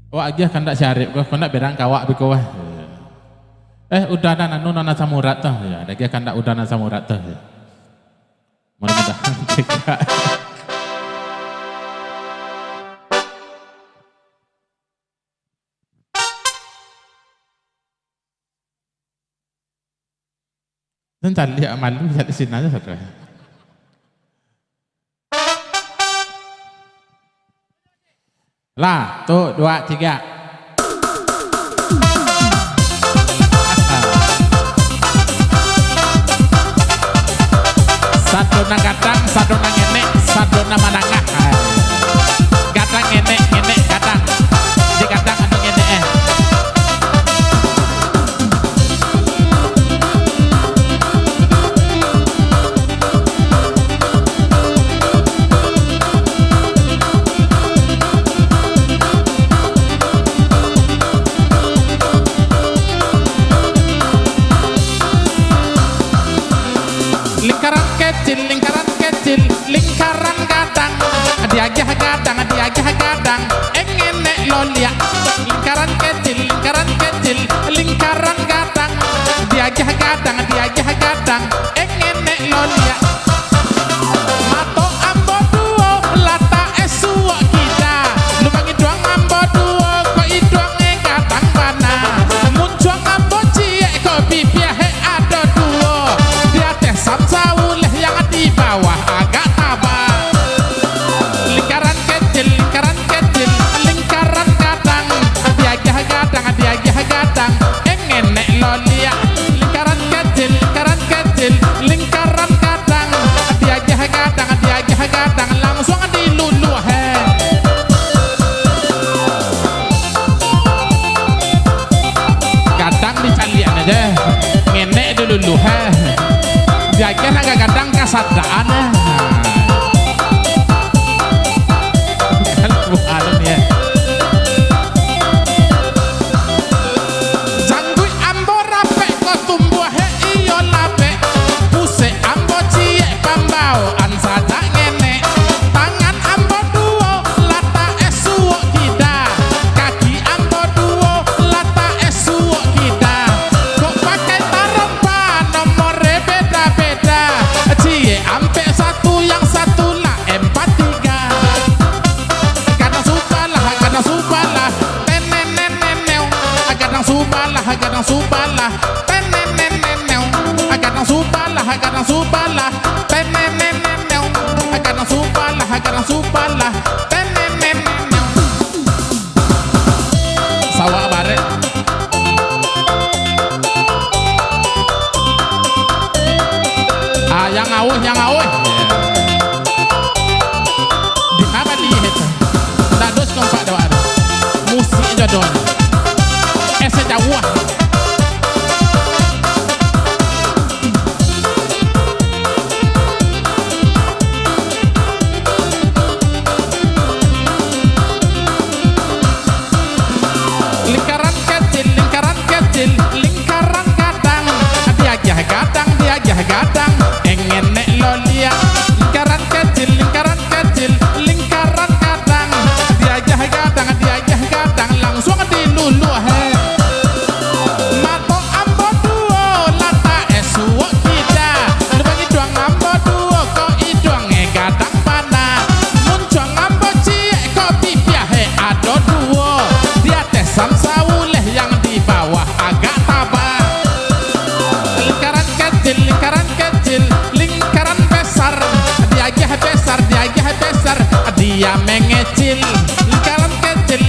Wak aja kan tak syarif kau nak berang kawak biko wah. Udah anu nona samurat tuh ya, ada kan tak udah nona samurat tuh. Mudah-mudahan cekak. Dan lihat malu lihat di sini aja saudara. Lah, tuh 2, 3. Satu nang gadang, satu nang ngene, satu nang manangah. Gadang ngene, ngene gadang. Di gadang anu ngene lingkaran kecil, lingkaran gadang. Diagah gadang, ngene lolia. Lingkaran kecil, lingkaran gadang. Diagah gadang, ngene lolia. Mato ambo duo, lata esuwo kita. Lumangi doang ambo duo, ko idoang gadang pana. Muncuang ambo cie, ko bibiahe ada duo. Dia teh samsawu di bawah agak tabah. Lingkaran kecil, lingkaran gadang. Diagah gadang, ngene lolia. Lingkaran kecil, lingkaran gadang. Diagah gadang, langsung dilulu he. Gadang dicalian aja, ngene dilulu he. Diagih agak gadang kasadaan kan bukan ya. Janggui ambo rape ko tumbuh he iyo lape. Puse ambo cie pambao ansada ngene. Tangan ambo duo lata esuwo kita. Kaki ambo duo lata esuwo kita. Kok pakai tarompa nomornya beda-beda. Cie ampe satu yang satu lah 4, 3. Kadang subalah teneneneneu. Kadang subalah teneneneneu. Kadang subalah teneneneneu. Kadang subalah teneneneneu. Sawah barek. Yang awuh. Di apa lihat? Dados kompak dawa. Musik jadon. Sejauh. Lingkaran kecil, lingkaran gadang. Diagah gadang, ngene lolia. Lingkaran kecil, lingkaran gadang. Diagah gadang, langsung dilulu he. Mato ambo duo, lata esuwo kita. Lubangi doang ambo duo, ko idoang gadang pana. Muncuang ambo cie, ko bibiahe ado duo. Dia teh samsawuleh yang di bawah agak tabah. Lingkaran kecil, lingkaran besar. Diagah besar, dia mengecil. Lingkaran kecil,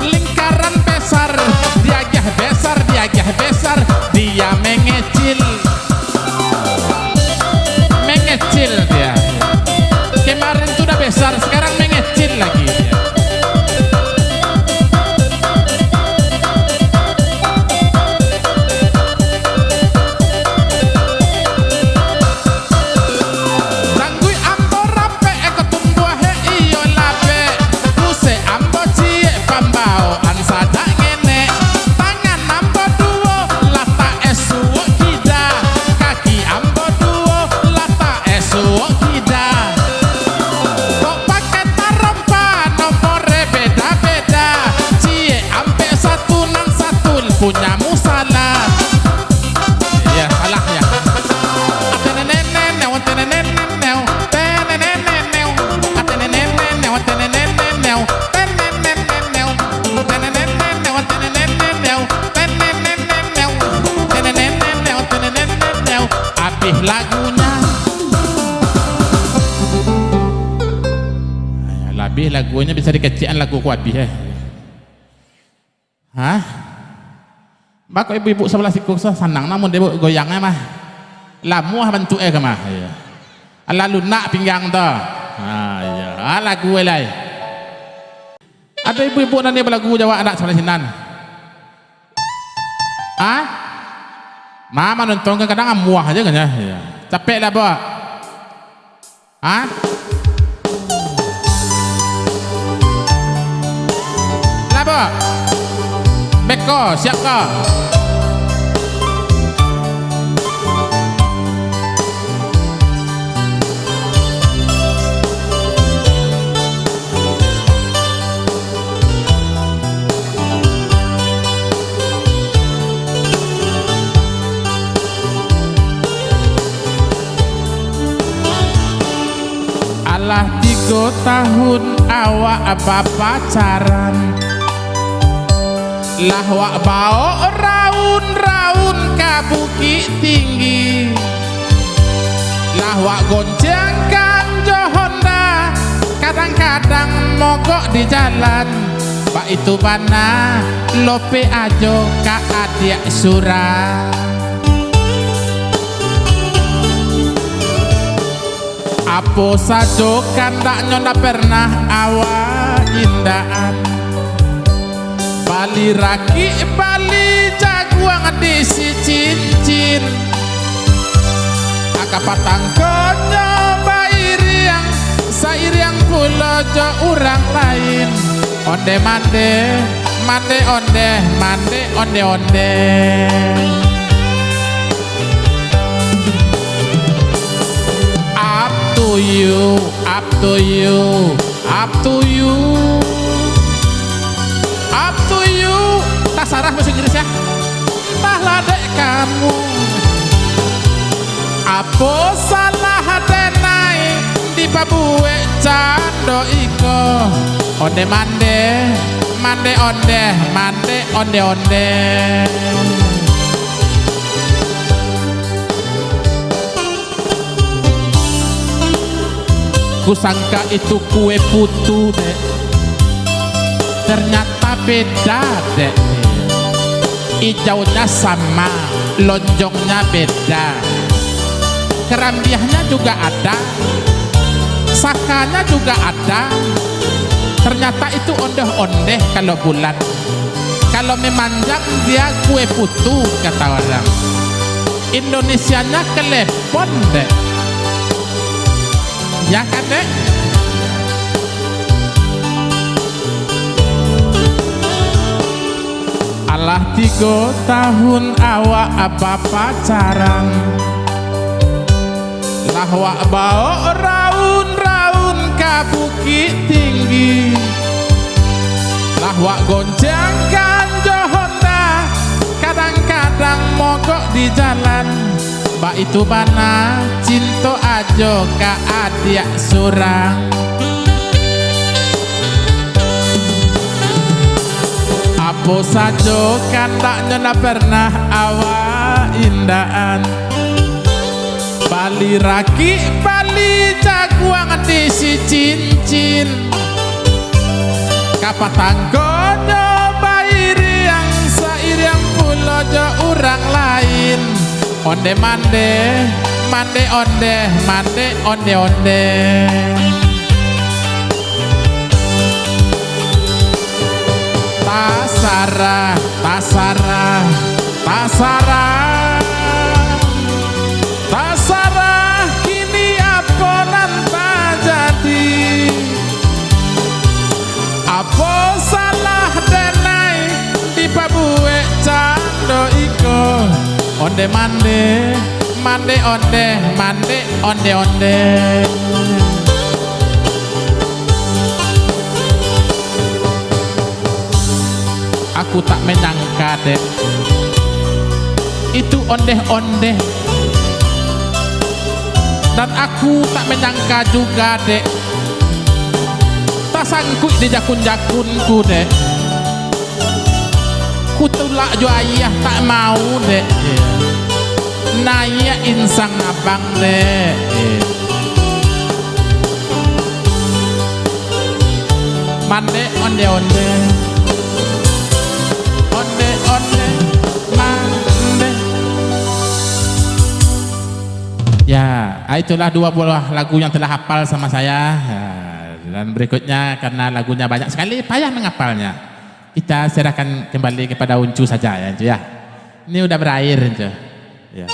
lingkaran besar. Diagah besar, dia mengecil. Mengecil dia. Kemarin sudah besar, sekarang mengecil lagi dia. habis lagunya bisa dikecian lagu ku habis hah bako ibu-ibu sebelah siku sanang namun dia goyangnya mah lamu bentuk ke mah ya lalu nak pinggang tu ya lagu lain ada ibu-ibu nanti berlagu Jawa anak sebelah sinan mama nonton kadang amuah aja kan ya capek lah bawa lah bawa beko siap kau Alah 3 tahun awak apa pacaran lah wak bawa raun-raun ke Bukit Tinggi lah wak goncangkan Honda kadang-kadang mogok di jalan pak itu mana lope ajo ka adik surah apa saja kan tak nyonda pernah awak indaan Bali raki Bali jaguang disi cincin akapatang konyo bairi yang sair yang pulau jo orang lain onde mande mande onde mande onde onde to you, up to you, up to you, up to you. Tak sarah bahasa Inggris ya. Entahlah dek kamu. Apa salah denai di babue cando iko. Onde mande, mande onde, mande onde onde. Kusangka itu kue putu dek ternyata beda dek hijaunya sama lonjongnya beda kerambiahnya juga ada sakanya juga ada ternyata itu ondeh-ondeh kalau bulan kalau memanjang dia kue putu kata orang Indonesianya kelepon dek ya kan dek alah 3 tahun awak apa pacaran lah wak bawa raun-raun ke Bukit Tinggi lah wak goncangkan Honda kadang-kadang mogok di jalan Mbak itu mana cinta ajo ka adik surang apa saja kan tak nyona pernah awak indaan Bali raki Bali jaguang disi cincin kapatang konyo bairi yang sair yang pulau jo orang lain onde mande mande onde mande onde onde tasara tasara tasara tasara kini apa nanta jadi apa salah denai di babue cando iko onde mande mande onde mande onde onde aku tak menyangka dek itu ondeh-ondeh dan aku tak menyangka juga dek tak sangkut di jakun-jakunku dek ku tulak jo ayah tak mau dek naya insang abang dek Mande onde onde, onde onde, mande. Ya, itulah dua buah lagu yang telah hafal sama saya. Dan berikutnya karena lagunya banyak sekali, payah menghafalnya. Kita serahkan kembali kepada Uncu saja ya, Uncu ya. Ini udah berakhir, Uncu. Ya.